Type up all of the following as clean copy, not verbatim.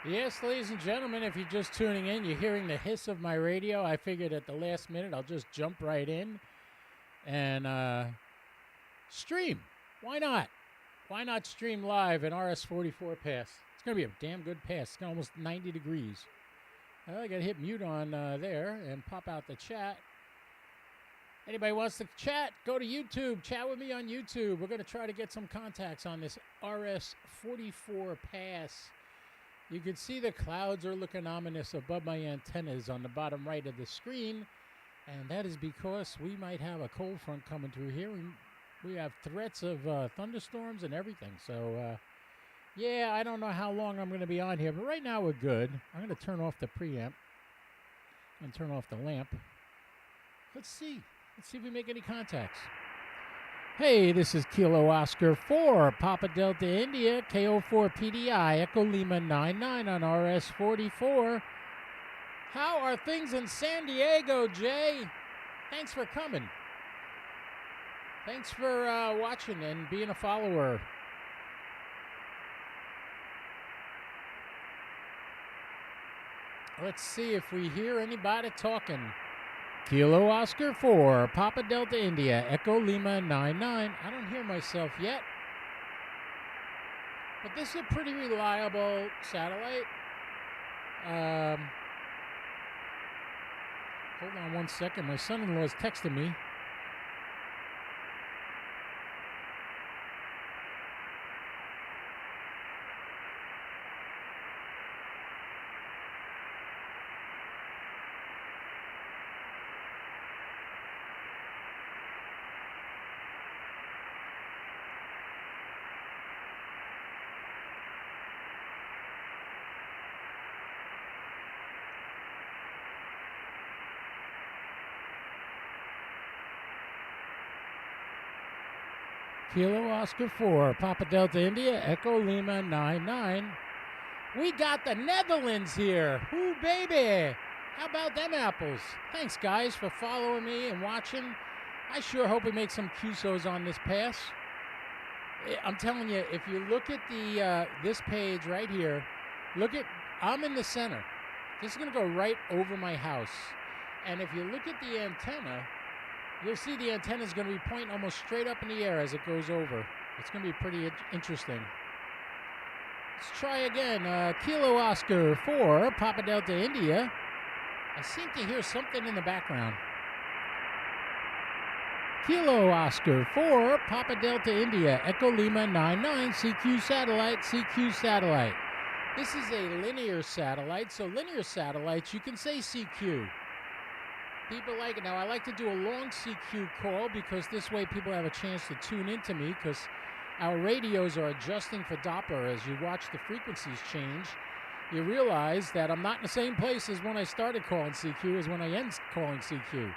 Yes, ladies and gentlemen, if you're just tuning in, you're hearing the hiss of my radio. I figured at the last minute I'll just jump right in and stream. Why not? Why not stream live an RS-44 pass? It's going to be a damn good pass. It's almost 90 degrees. Well, I got to hit mute on there and pop out the chat. Anybody wants to chat, go to YouTube. Chat with me on YouTube. We're going to try to get some contacts on this RS-44 pass. You can see the clouds are looking ominous above my antennas on the bottom right of the screen, and that is because we might have a cold front coming through here. We have threats of thunderstorms and everything. So, yeah, I don't know how long I'm going to be on here, but right now we're good. I'm going to turn off the preamp and turn off the lamp. Let's see. Let's see if we make any contacts. Hey, this is Kilo Oscar 4, Papa Delta India, KO4 PDI, Echo Lima 99 on RS-44. How are things in San Diego, Jay? Thanks for coming. Thanks for watching and being a follower. Let's see if we hear anybody talking. Kilo Oscar 4, Papa Delta India, Echo Lima 99. I don't hear myself yet. But this is a pretty reliable satellite. Hold on one second. My son-in-law is texting me. Kilo Oscar 4, Papa Delta India, Echo Lima 99. We got the Netherlands here. Ooh, baby. How about them apples? Thanks, guys, for following me and watching. I sure hope we make some QSOs on this pass. I'm telling you, if you look at the this page right here, I'm in the center. This is going to go right over my house. And if you look at the antenna, you'll see the antenna is going to be pointing almost straight up in the air as it goes over. It's going to be pretty interesting. Let's try again. Kilo Oscar 4, Papa Delta India. I seem to hear something in the background. Kilo Oscar 4, Papa Delta India, Echo Lima 99, CQ satellite, CQ satellite. This is a linear satellite, so linear satellites, you can say CQ. People like it. Now, I like to do a long CQ call because this way people have a chance to tune into me because our radios are adjusting for Doppler. As you watch the frequencies change, you realize that I'm not in the same place as when I started calling CQ as when I end calling CQ.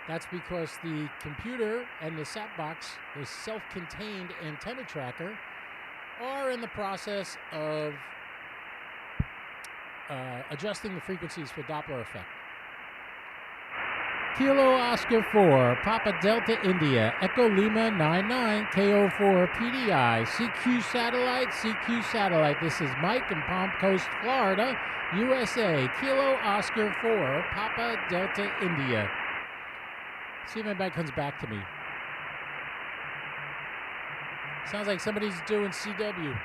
That's because the computer and the sat box, the self-contained antenna tracker, are in the process of adjusting the frequencies for Doppler effect. Kilo Oscar 4, Papa Delta India, Echo Lima 99, KO4 PDI, CQ satellite, CQ satellite. This is Mike in Palm Coast, Florida, USA. Kilo Oscar 4, Papa Delta India. See if anybody comes back to me. Sounds like somebody's doing CW.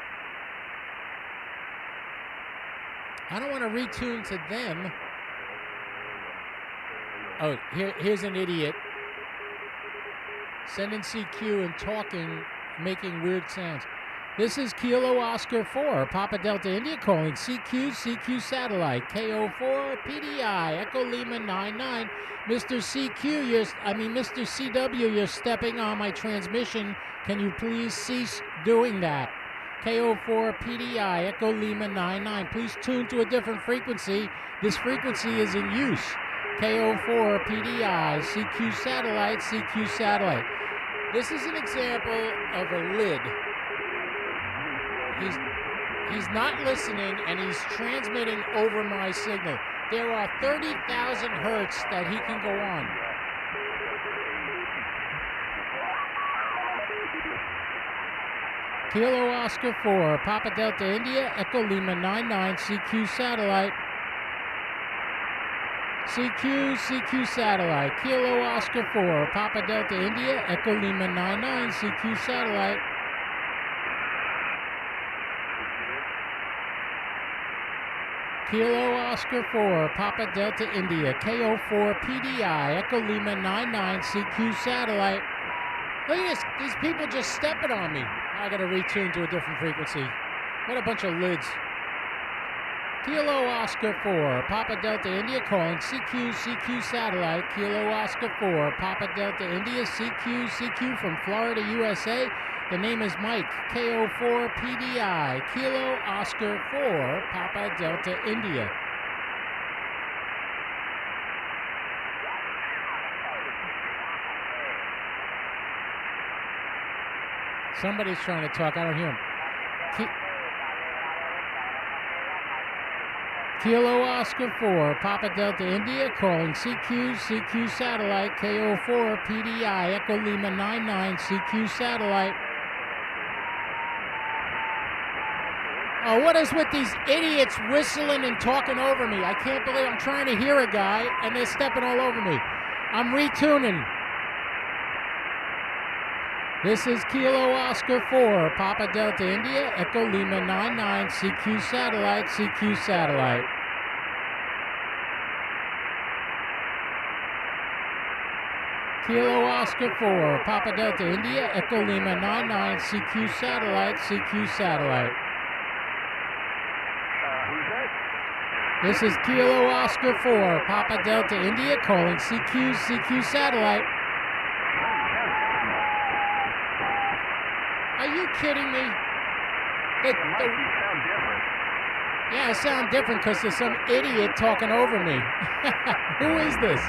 I don't want to retune to them. Oh, here's an idiot sending CQ and talking, making weird sounds. This is Kilo Oscar 4, Papa Delta India calling CQ, CQ satellite, KO4 PDI, Echo Lima 99. Mr. Mr. CW, you're stepping on my transmission. Can you please cease doing that? KO4 PDI, Echo Lima 99. Please tune to a different frequency. This frequency is in use. KO4 PDI, CQ satellite, CQ satellite. This is an example of a lid. He's not listening, and he's transmitting over my signal. There are 30,000 hertz that he can go on. Kilo Oscar 4, Papa Delta India, Echo Lima 99, CQ satellite. CQ satellite. Kilo Oscar 4, Papa Delta India, Echo Lima 99, CQ satellite. Kilo Oscar 4, Papa Delta India, KO4 PDI, Echo Lima 99, CQ satellite. Look at this, these people just stepping on me. I gotta retune to a different frequency. What a bunch of lids. Kilo Oscar 4, Papa Delta India calling CQ satellite. Kilo Oscar 4, Papa Delta India, CQ from Florida, USA. The name is Mike, KO4 PDI, Kilo Oscar 4, Papa Delta India. Somebody's trying to talk. I don't hear him. Kilo Oscar 4, Papa Delta India, calling CQ satellite, KO4 PDI, Echo Lima 99, CQ satellite. Oh, what is with these idiots whistling and talking over me? I can't believe I'm trying to hear a guy and they're stepping all over me. I'm retuning. This is Kilo Oscar 4, Papa Delta India, Echo Lima 99, CQ satellite, CQ satellite. Kilo Oscar 4, Papa Delta India, Echo Lima 99, CQ satellite, CQ satellite. This is Kilo Oscar 4, Papa Delta India, calling CQ satellite. Are you kidding me? Yeah, I sound different because there's some idiot talking over me. Who is this?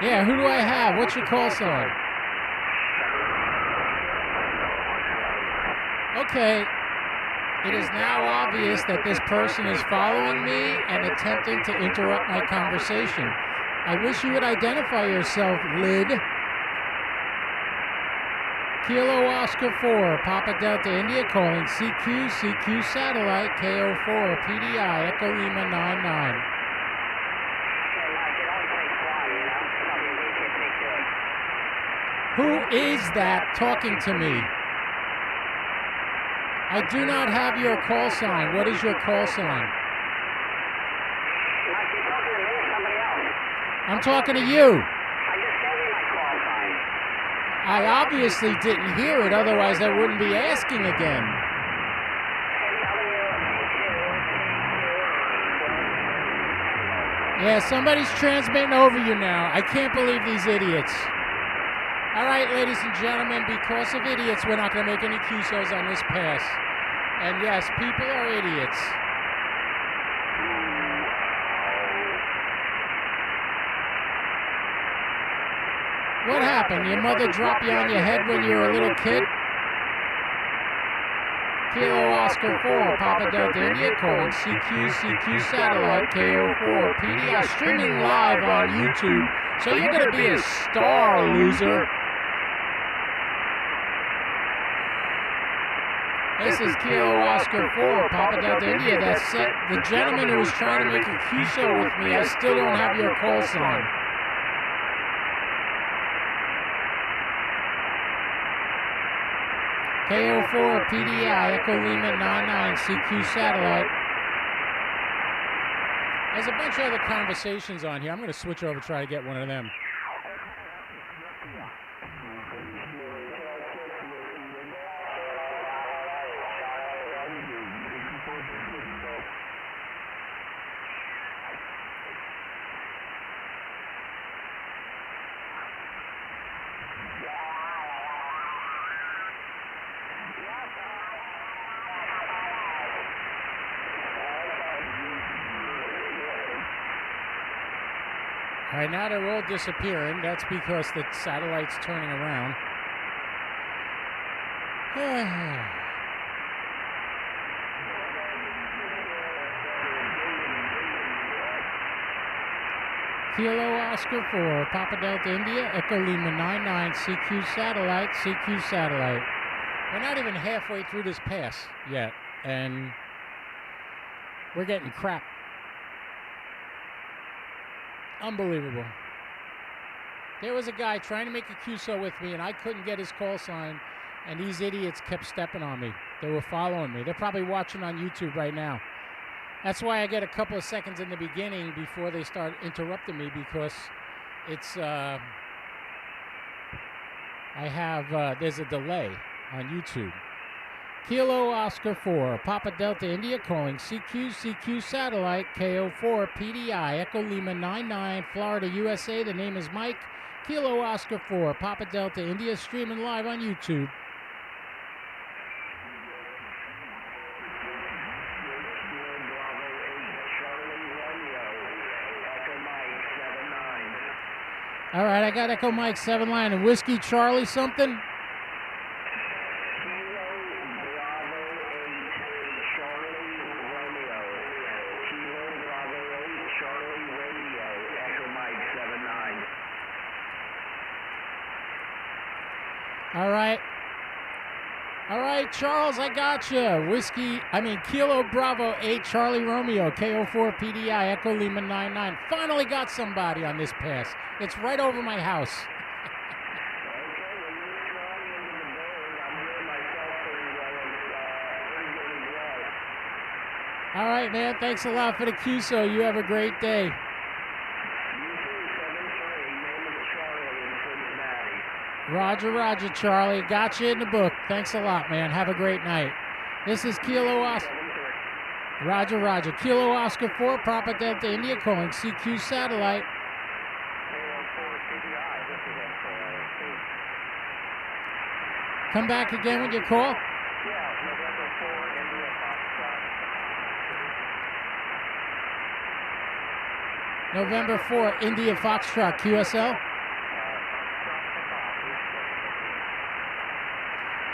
Yeah, who do I have? What's your call sign? Okay. It is now obvious that this person is following me and attempting to interrupt my conversation. I wish you would identify yourself, lid. Kilo Oscar 4, Papa Delta India, calling CQ satellite, KO4 PDI, Echo Lima 99. Who is that talking to me? I do not have your call sign. What is your call sign? I'm talking to you. I just gave you my call sign. I obviously didn't hear it, otherwise I wouldn't be asking again. Yeah, somebody's transmitting over you now. I can't believe these idiots. All right, ladies and gentlemen, because of idiots, we're not going to make any QSOs on this pass. And yes, people are idiots. What happened? Your mother dropped you on your head when you were a little kid? Kilo Oscar 4, Papa Delta India, calling CQ satellite, KO4 PDI, streaming live on YouTube. So you're going to be a star, loser. This is Kilo Oscar 4, Papa Delta India. That's the gentleman who was trying to make a QSO with me. I still don't have your call sign. KO4 PDI, Echo Lima 99, CQ satellite. There's a bunch of other conversations on here. I'm going to switch over and try to get one of them. All right, now they're all disappearing. That's because the satellite's turning around. Kilo Oscar 4, Papa Delta India, Echo Lima 99, CQ Satellite, CQ Satellite. We're not even halfway through this pass yet, and we're getting crap. Unbelievable. There was a guy trying to make a QSO with me, and I couldn't get his call sign, and these idiots kept stepping on me. They were following me. They're probably watching on YouTube right now. That's why I get a couple of seconds in the beginning before they start interrupting me, because it's, there's a delay on YouTube. Kilo Oscar 4, Papa Delta India calling CQ Satellite, KO4 PDI, Echo Lima 99, Florida, USA. The name is Mike. Kilo Oscar 4, Papa Delta India, streaming live on YouTube. All right, I got Echo Mike 7 line and Whiskey Charlie something. All right, Charles, I got you. Kilo Bravo 8 Charlie Romeo, KO4 PDI, Echo Lima 99. Finally got somebody on this pass. It's right over my house. All right, man. Thanks a lot for the QSO. You have a great day. Roger, Charlie. Got you in the book. Thanks a lot, man. Have a great night. This is Kilo Oscar. Roger. Kilo Oscar 4, Papa Delta India calling CQ Satellite. Come back again with your call. November 4, India Foxtrot, QSL.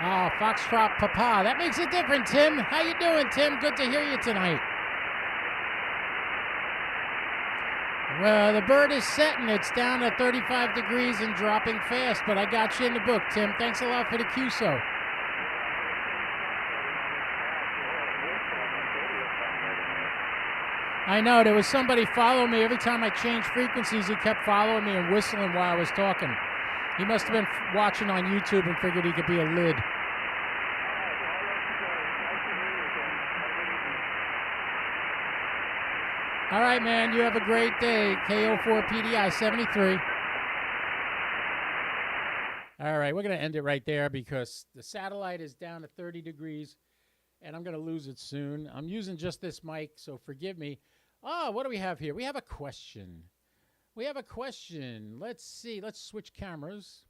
Oh, Foxtrot Papa. That makes it different, Tim. How you doing, Tim? Good to hear you tonight. Well, the bird is setting. It's down at 35 degrees and dropping fast, but I got you in the book, Tim. Thanks a lot for the QSO. I know. There was somebody following me. Every time I changed frequencies, he kept following me and whistling while I was talking. He must have been watching on YouTube and figured he could be a lid. All right, man. You have a great day. KO4 PDI 73. All right, we're going to end it right there because the satellite is down to 30 degrees, and I'm going to lose it soon. I'm using just this mic, so forgive me. Oh, what do we have here? We have a question. Let's see. Let's switch cameras.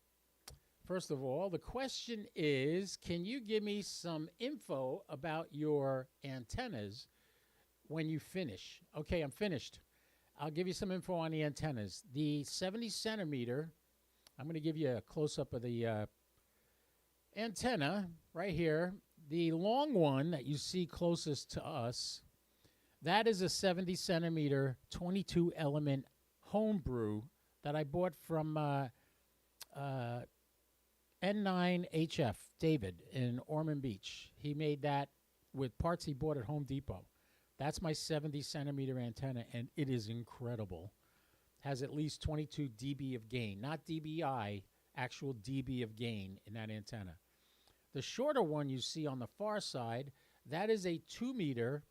First of all, the question is, can you give me some info about your antennas when you finish? Okay, I'm finished. I'll give you some info on the antennas. The 70 centimeter, I'm going to give you a close-up of the antenna right here. The long one that you see closest to us, that is a 70 centimeter 22 element homebrew that I bought from N9HF, David, in Ormond Beach. He made that with parts he bought at Home Depot. That's my 70 centimeter antenna, and it is incredible. Has at least 22 dB of gain, not dBi, actual dB of gain in that antenna. The shorter one you see on the far side, that is a 2 meter,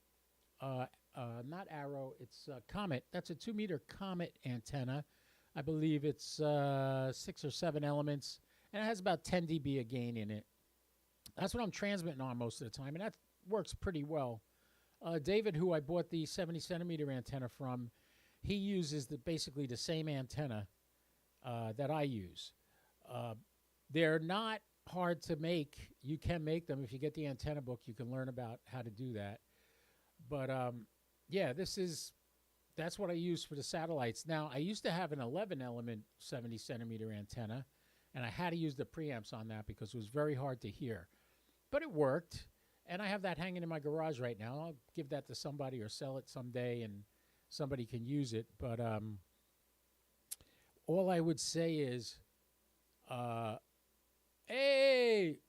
not Arrow, it's Comet. That's a 2 meter Comet antenna. I believe it's 6 or 7 elements, and it has about 10 dB of gain in it. That's what I'm transmitting on most of the time, and that works pretty well. David, who I bought the 70 centimeter antenna from, he uses basically the same antenna that I use. They're not hard to make. You can make them. If you get the antenna book, you can learn about how to do that. But, yeah, that's what I use for the satellites. Now, I used to have an 11-element 70 centimeter antenna, and I had to use the preamps on that because it was very hard to hear. But it worked, and I have that hanging in my garage right now. I'll give that to somebody or sell it someday, and somebody can use it. But all I would say is, hey,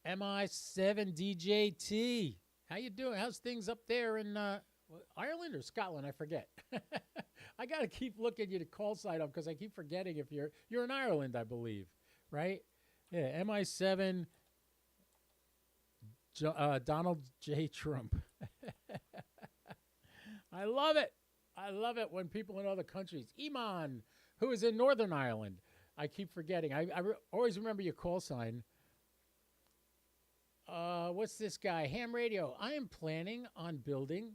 MI7DJT, how you doing? How's things up there in Ireland or Scotland? I forget. I got to keep looking you to call sign up because I keep forgetting if you're in Ireland, I believe, right? Yeah, MI7 Donald J. Trump. I love it. I love it when people in other countries. Iman, who is in Northern Ireland. I keep forgetting. I always remember your call sign. What's this guy? Ham Radio. I am planning on building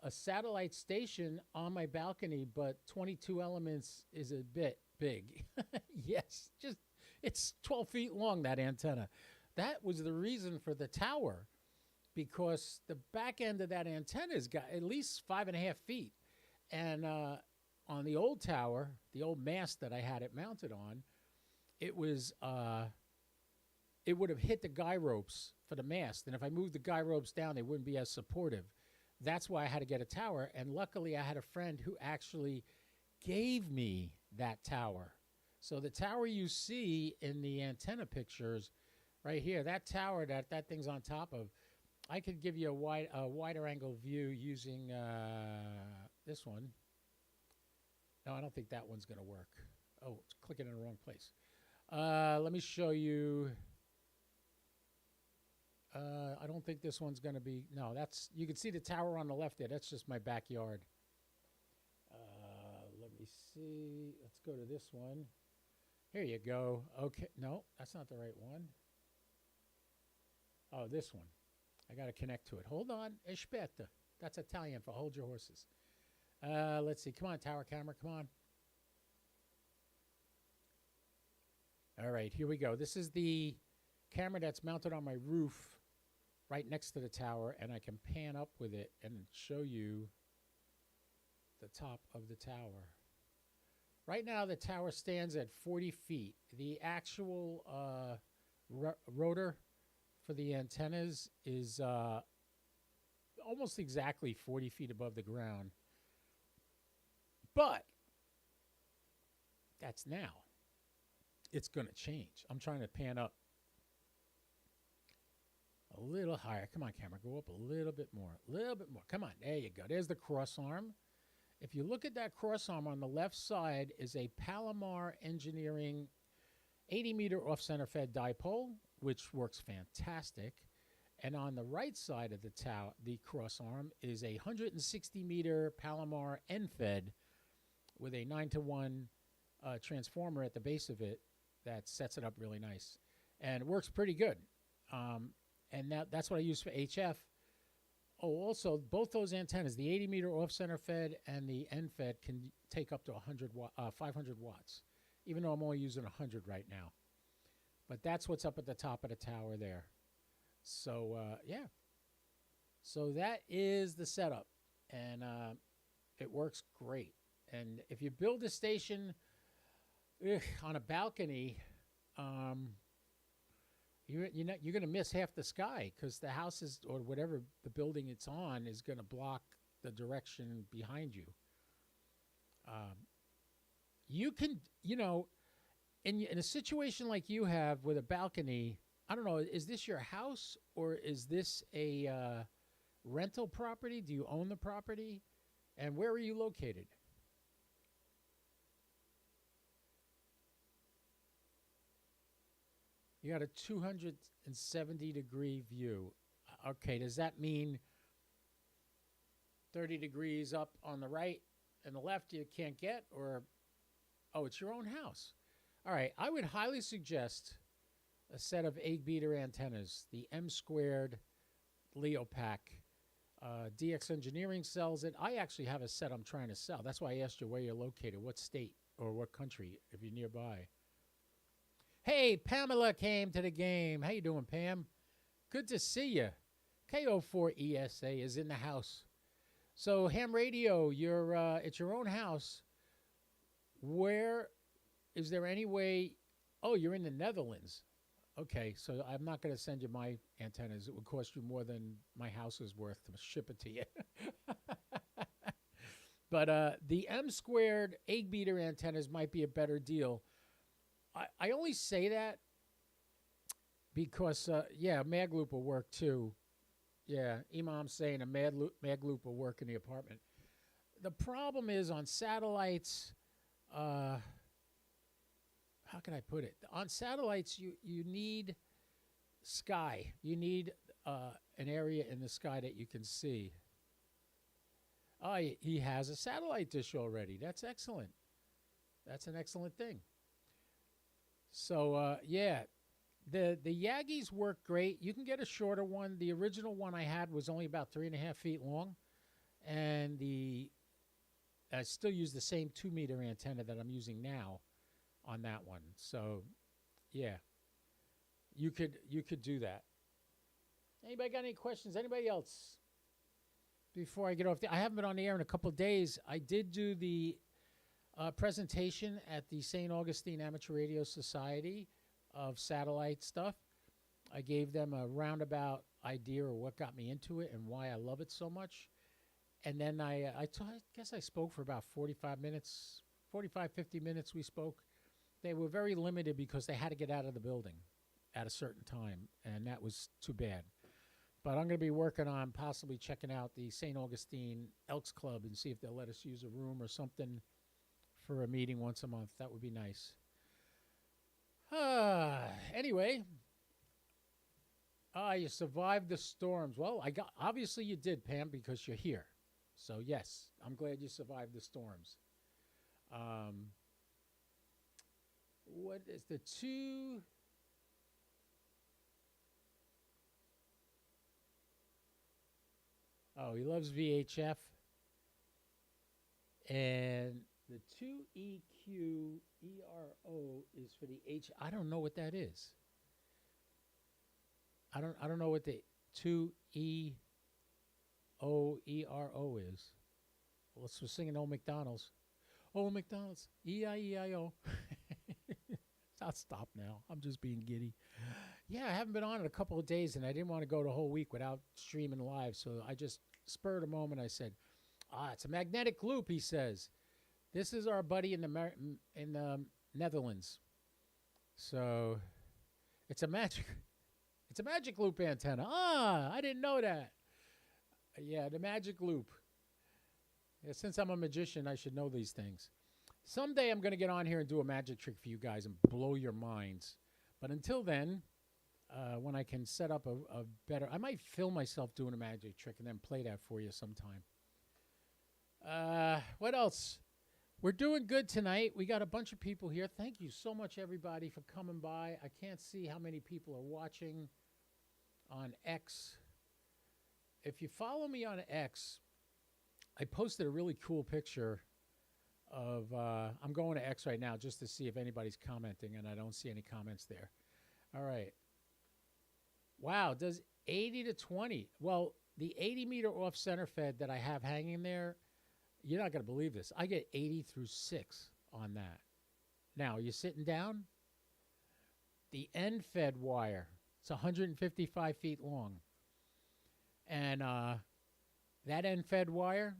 a satellite station on my balcony, but 22 elements is a bit big. Yes, just it's 12 feet long, that antenna. That was the reason for the tower, because the back end of that antenna's got at least 5.5 feet. And on the old tower, the old mast that I had it mounted on, it was it would have hit the guy ropes for the mast. And if I moved the guy ropes down, they wouldn't be as supportive. That's why I had to get a tower. And luckily, I had a friend who actually gave me that tower. So the tower you see in the antenna pictures right here, that tower that thing's on top of, I could give you a wider angle view using this one. No, I don't think that one's going to work. Oh, it's clicking in the wrong place. Let me show you. I don't think this one's going to be. No, that's, you can see the tower on the left there. That's just my backyard. Let me see. Let's go to this one. Here you go. Okay. No, that's not the right one. Oh, this one. I got to connect to it. Hold on. Aspetta. That's Italian for hold your horses. Let's see. Come on, tower camera. Come on. All right. Here we go. This is the camera that's mounted on my roof right next to the tower, and I can pan up with it and show you the top of the tower. Right now, the tower stands at 40 feet. The actual rotor for the antennas is almost exactly 40 feet above the ground. But that's now. It's going to change. I'm trying to pan up a little higher. Come on, camera. Go up a little bit more. A little bit more. Come on. There you go. There's the cross arm. If you look at that cross arm on the left side is a Palomar Engineering 80-meter off-center fed dipole, which works fantastic. And on the right side of the cross arm is a 160-meter Palomar end-fed with a 9-to-1 transformer at the base of it that sets it up really nice. And it works pretty good. And that's what I use for HF. Oh, also, both those antennas, the 80-meter off-center fed and the end-fed, can take up to 500 watts, even though I'm only using 100 right now. But that's what's up at the top of the tower there. So, yeah. So that is the setup, and it works great. And if you build a station on a balcony, you're going to miss half the sky, because the houses or whatever the building it's on is going to block the direction behind you. You can, in a situation like you have with a balcony, I don't know, is this your house or is this a rental property? Do you own the property? And where are you located? You got a 270-degree view. Okay, does that mean 30 degrees up on the right and the left you can't get? Or, oh, it's your own house. All right, I would highly suggest a set of 8-beater antennas, the M2 Leopac. DX Engineering sells it. I actually have a set I'm trying to sell. That's why I asked you where you're located, what state or what country, if you're nearby. Hey, Pamela came to the game. How you doing, Pam? Good to see you. KO4ESA is in the house. So, Ham Radio, it's your own house. Where, is there any way, oh, you're in the Netherlands. Okay, so I'm not going to send you my antennas. It would cost you more than my house is worth to ship it to you. But the M squared 8-meter antennas might be a better deal. I only say that because, mag loop will work too. Yeah, Imam's saying a mag loop will work in the apartment. The problem is on satellites, how can I put it? On satellites, you need sky. You need an area in the sky that you can see. Oh, he has a satellite dish already. That's excellent. That's an excellent thing. So, the Yagis work great. You can get a shorter one. The original one I had was only about 3.5 feet long. And I still use the same 2-meter antenna that I'm using now on that one. So, yeah, you could do that. Anybody got any questions? Anybody else? Before I get off, I haven't been on the air in a couple of days. I did do the presentation at the St. Augustine Amateur Radio Society of satellite stuff. I gave them a roundabout idea of what got me into it and why I love it so much. And then I guess I spoke for about 45 minutes, 50 minutes we spoke. They were very limited because they had to get out of the building at a certain time, and that was too bad. But I'm going to be working on possibly checking out the St. Augustine Elks Club and see if they'll let us use a room or something for a meeting once a month. That would be nice. Anyway, you survived the storms. Well, obviously you did, Pam, because you're here. So, yes, I'm glad you survived the storms. What is the two... Oh, he loves VHF. And the 2EQERO is for the H. I don't know what that is. I don't know what the 2EOERO is. Well, we're singing Old McDonald's. Old McDonald's. E-I-E-I-O. I'll stop now. I'm just being giddy. Yeah, I haven't been on in a couple of days, and I didn't want to go the whole week without streaming live, so I just spurred a moment. I said, it's a magnetic loop, he says. This is our buddy in the Netherlands. So it's a magic loop antenna. I didn't know that. Yeah, the magic loop. Yeah, since I'm a magician, I should know these things. Someday I'm going to get on here and do a magic trick for you guys and blow your minds. But until then, when I can set up a better... I might film myself doing a magic trick and then play that for you sometime. What else? We're doing good tonight. We got a bunch of people here. Thank you so much, everybody, for coming by. I can't see how many people are watching on X. If you follow me on X, I posted a really cool picture of... I'm going to X right now just to see if anybody's commenting, and I don't see any comments there. All right. Wow, does 80 to 20. Well, the 80-meter off-center fed that I have hanging there, you're not going to believe this. I get 80 through 6 on that. Now, are you sitting down? The end fed wire, it's 155 feet long. And that end fed wire,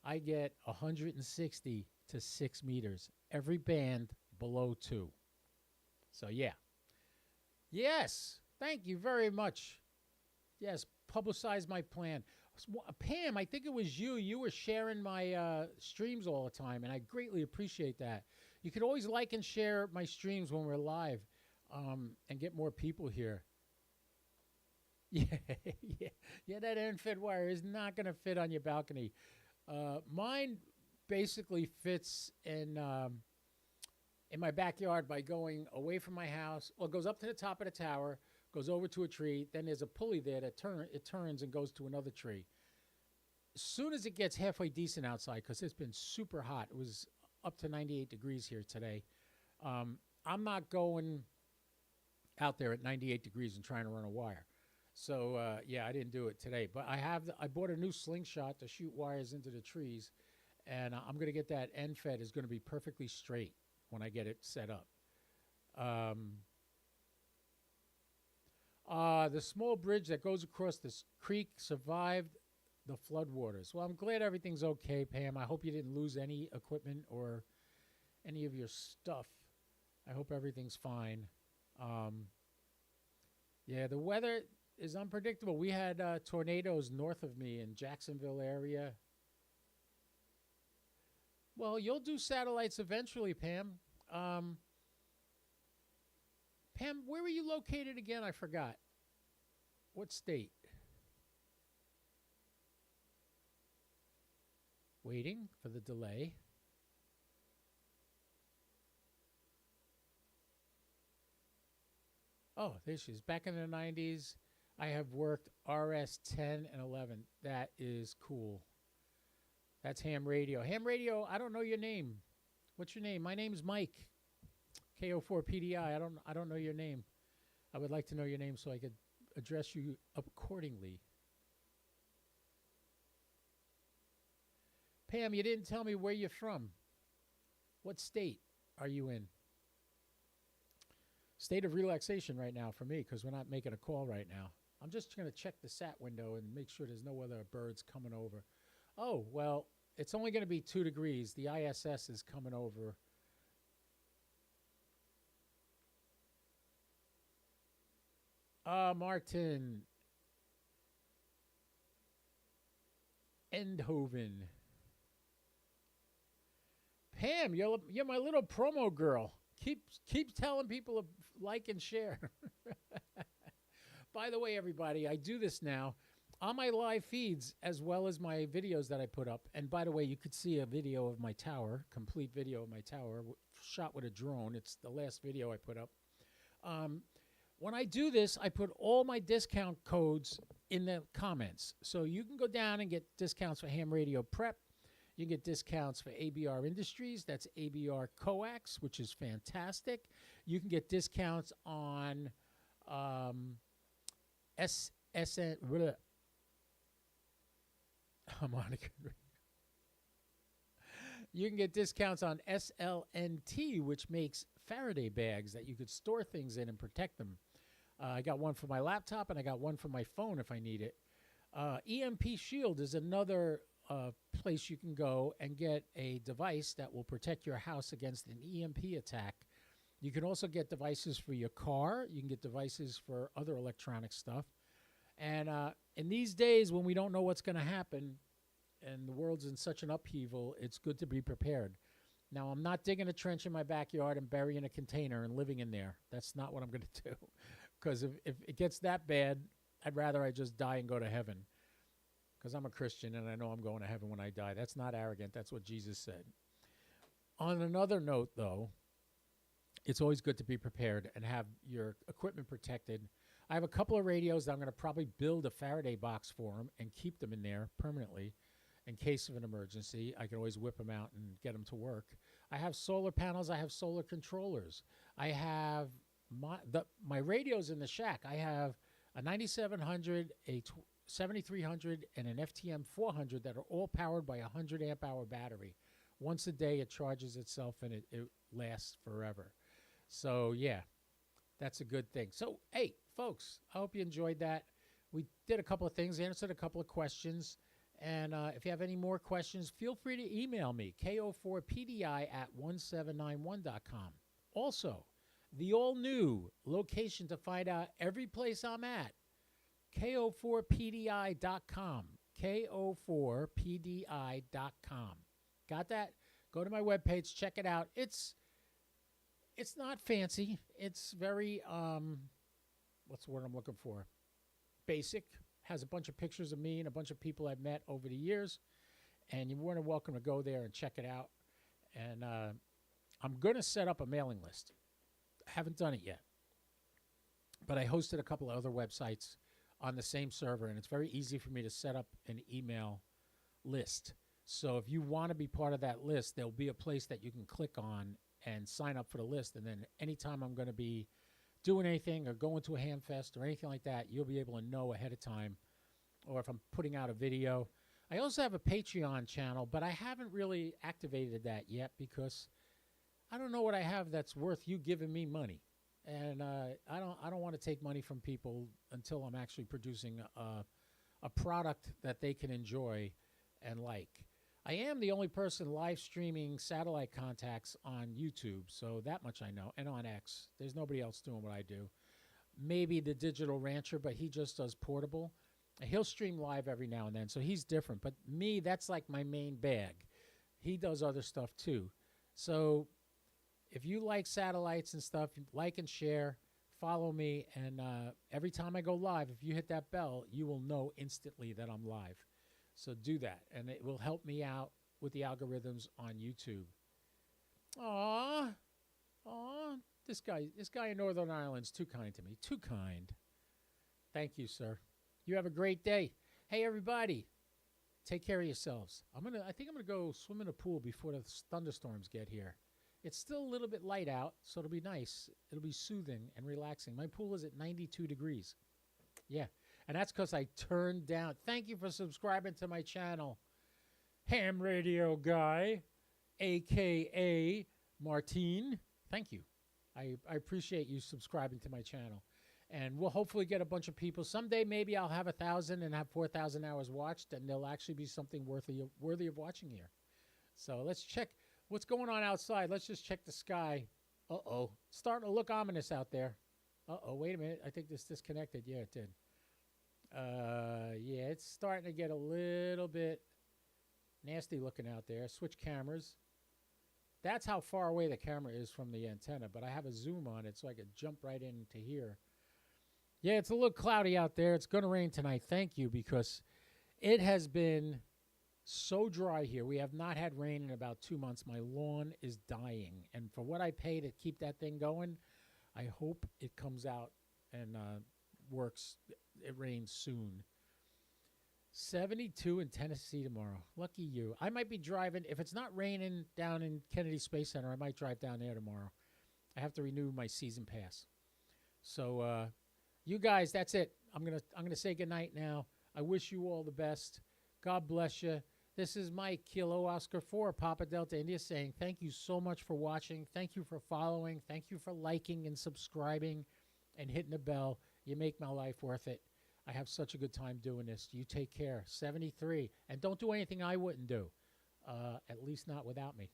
I get 160 to 6 meters. Every band below 2. So, yeah. Yes. Thank you very much. Yes, publicize my plan. Pam, I think it was you. You were sharing my streams all the time, and I greatly appreciate that. You could always like and share my streams when we're live and get more people here. Yeah, that end fed wire is not going to fit on your balcony. Mine basically fits in my backyard by going away from my house. Well, it goes up to the top of the tower, goes over to a tree. Then there's a pulley there that it turns and goes to another tree. As soon as it gets halfway decent outside, because it's been super hot, it was up to 98 degrees here today. I'm not going out there at 98 degrees and trying to run a wire. So, I didn't do it today. But I bought a new slingshot to shoot wires into the trees, and I'm going to get that end fed is going to be perfectly straight when I get it set up. The small bridge that goes across this creek survived the floodwaters. Well, I'm glad everything's okay, Pam. I hope you didn't lose any equipment or any of your stuff. I hope everything's fine. Yeah, the weather is unpredictable. We had tornadoes north of me in Jacksonville area. Well, you'll do satellites eventually, Pam. Pam, where were you located again? I forgot. What state? Waiting for the delay. Oh, there she is. Back in the 90s, I have worked RS-10 and 11. That is cool. That's ham radio. Ham radio, I don't know your name. What's your name? My name's Mike. KO4PDI. I don't know your name. I would like to know your name so I could address you accordingly. Pam, you didn't tell me where you're from. What state are you in? State of relaxation right now for me because we're not making a call right now. I'm just going to check the sat window and make sure there's no other birds coming over. Oh, well, it's only going to be 2 degrees. The ISS is coming over. Martin Endhoven. Pam, you're my little promo girl. Keep telling people to like and share. By the way, everybody, I do this now on my live feeds as well as my videos that I put up. And by the way, you could see a video of my tower, complete video of my tower, shot with a drone. It's the last video I put up. When I do this, I put all my discount codes in the comments. So you can go down and get discounts for Ham Radio Prep. You can get discounts for ABR Industries. That's ABR Coax, which is fantastic. You can get discounts on SSN. I'm on it. You can get discounts on SLNT, which makes Faraday bags that you could store things in and protect them. I got one for my laptop, and I got one for my phone if I need it. EMP Shield is another place you can go and get a device that will protect your house against an EMP attack. You can also get devices for your car. You can get devices for other electronic stuff. And in these days when we don't know what's going to happen and the world's in such an upheaval, it's good to be prepared. Now, I'm not digging a trench in my backyard and burying a container and living in there. That's not what I'm going to do. Because if it gets that bad, I'd rather I just die and go to heaven. Because I'm a Christian and I know I'm going to heaven when I die. That's not arrogant. That's what Jesus said. On another note, though, it's always good to be prepared and have your equipment protected. I have a couple of radios that I'm going to probably build a Faraday box for them and keep them in there permanently in case of an emergency. I can always whip them out and get them to work. I have solar panels. I have solar controllers. I have my radios in the shack. I have a 9700, a 7300, and an FTM 400 that are all powered by a 100 amp hour battery. Once a day, it charges itself and it lasts forever. So, yeah, that's a good thing. So, hey, folks, I hope you enjoyed that. We did a couple of things, answered a couple of questions. And if you have any more questions, feel free to email me, ko4pdi@1791.com. Also, the all-new location to find out every place I'm at, ko4pdi.com, ko4pdi.com. Got that? Go to my webpage, check it out. It's not fancy. It's very, what's the word I'm looking for? Basic. Has a bunch of pictures of me and a bunch of people I've met over the years. And you're more than welcome to go there and check it out. And I'm going to set up a mailing list. I haven't done it yet. But I hosted a couple of other websites on the same server, and it's very easy for me to set up an email list. So if you want to be part of that list, there'll be a place that you can click on and sign up for the list. And then anytime I'm going to be doing anything or going to a ham fest or anything like that, you'll be able to know ahead of time. Or if I'm putting out a video. I also have a Patreon channel, but I haven't really activated that yet because I don't know what I have that's worth you giving me money. And I don't want to take money from people until I'm actually producing a product that they can enjoy and like. I am the only person live streaming satellite contacts on YouTube, so that much I know, and on X. There's nobody else doing what I do. Maybe the Digital Rancher, but he just does portable. He'll stream live every now and then, so he's different. But me, that's like my main bag. He does other stuff too. So if you like satellites and stuff, like and share, follow me. And every time I go live, if you hit that bell, you will know instantly that I'm live. So do that, and it will help me out with the algorithms on YouTube. Aw, this guy in Northern Ireland's too kind to me. Too kind. Thank you, sir. You have a great day. Hey, everybody, take care of yourselves. I think I'm gonna go swim in a pool before the thunderstorms get here. It's still a little bit light out, so it'll be nice. It'll be soothing and relaxing. My pool is at 92 degrees. Yeah, and that's because I turned down. Thank you for subscribing to my channel, Ham Radio Guy, a.k.a. Martine. Thank you. I appreciate you subscribing to my channel. And we'll hopefully get a bunch of people. Someday maybe I'll have 1,000 and have 4,000 hours watched, and there'll actually be something worthy of watching here. So let's check what's going on outside. Let's just check the sky. Uh-oh. Starting to look ominous out there. Uh-oh, wait a minute. I think this disconnected. Yeah, it did. Yeah, it's starting to get a little bit nasty looking out there. Switch cameras. That's how far away the camera is from the antenna, but I have a zoom on it so I could jump right into here. Yeah, it's a little cloudy out there. It's going to rain tonight. Thank you, because it has been so dry here. We have not had rain in about 2 months. My lawn is dying. And for what I pay to keep that thing going, I hope it comes out and works. It rains soon. 72 in Tennessee tomorrow. Lucky you. I might be driving. If it's not raining down in Kennedy Space Center, I might drive down there tomorrow. I have to renew my season pass. So, you guys, that's it. I'm gonna say goodnight now. I wish you all the best. God bless you. This is Mike, Kilo Oscar 4, Papa Delta India, saying thank you so much for watching. Thank you for following. Thank you for liking and subscribing and hitting the bell. You make my life worth it. I have such a good time doing this. You take care. 73. And don't do anything I wouldn't do, at least not without me.